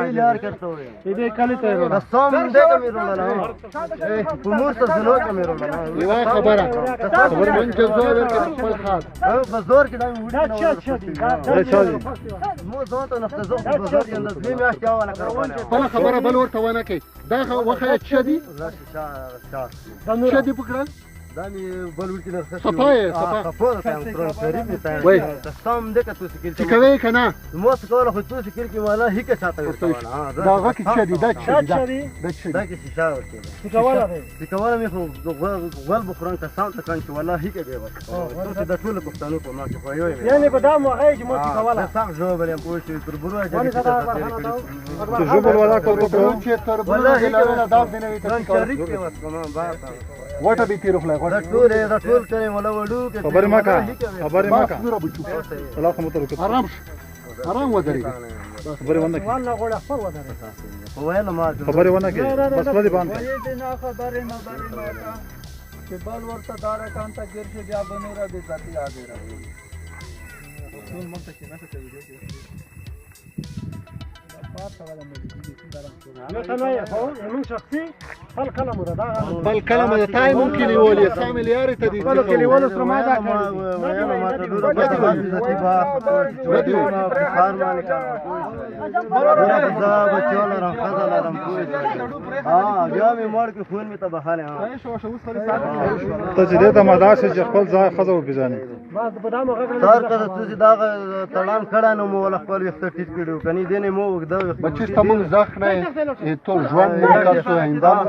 خیلی یار کرده وی ایده کلی ته رو قسم دې که مې وروړله په مور ته زلو که مې وروړله یوه خبره من جزا ورکړم خپل خاص په زور کې دا مې دا وړي چا دي مو ځان ته نفته زه په زور یم د دوی میاشتې اونه کروانه بله خبره بل ورته ونه کوي دا وښیه څه دي څه دي پکړل دا مې بل وړي کې صفا یې صفا خپو ده ته تر شریف مې ته وای قسم دې که تو سکیل چې کوي که نه مو څه کوله خو تو سکیل کې والا هیڅ چاته ورته دا هغه کې څه دي دا څه دي دا کې شیشه ورته کوله دی سکواله مې خو غول بخوران قسم ته کان چې والله هیڅ دی بس دا ټول پښتنو په ما کې خو یو یعنی په دا موغه چې مو کوله صح جواب لرم پوه شئ تر برو ونی صدا ته جوبل ولا کوته چې تر والله بل دا د نه ځان شریک کې وس کوم با وټه به تیر خلای دا ټول کړي ولا وډو کې خبر ما کا خبر ما کا الله خو مترکه آرام آرام ودرې خبر ونه کی والله غوړه خپل ودرې هو ویل ما خبر ونه کی بس ودی باندې دې نه خبرې نه درې ما چې بل ورته دار کان ته ګر شي بیا بنورا دې ذاتی یاد راوي ټول مونږ ته کې نه څه ویډیو بل کلمه د تای ممکن یولې سامي لیارې ته دي بل کلیوالو سره ما دا ما ته دور باندې عزت با ودی ما په خار باندې کار دا بچو لرم خزل لرم ها بیا مې مړ کې خون می ته بخاله ها ته چې دې ته مداسه چې خپل ځای خزو بيزاني ما په دا موغه سر کړه چې دا تړان کړه نو مو ول خپل وخت ټیټ کړو کني دې نه مو وګدا بچی ته موږ ځخ نه ټول ژوند موږ کاسو اندام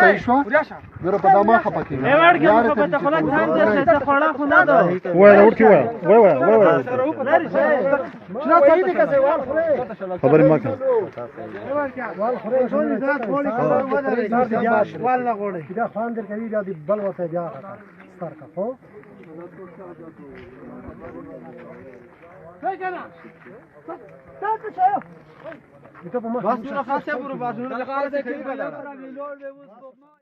صحیح شو ګره په دماغ پکې یار کې په ته خلاص ځان دې ته خړا خو نه ده وای ورته وای شنو کوي دې کسه وال خبر ما کا وال خوري ټول ذات وړي ودرې وال نه غوړي دا خوان در کوي دا بل وته بیا ستار کا خو څنګه نه تاسو څه ته په ما بس خاصه برو بس نه خاصه کوي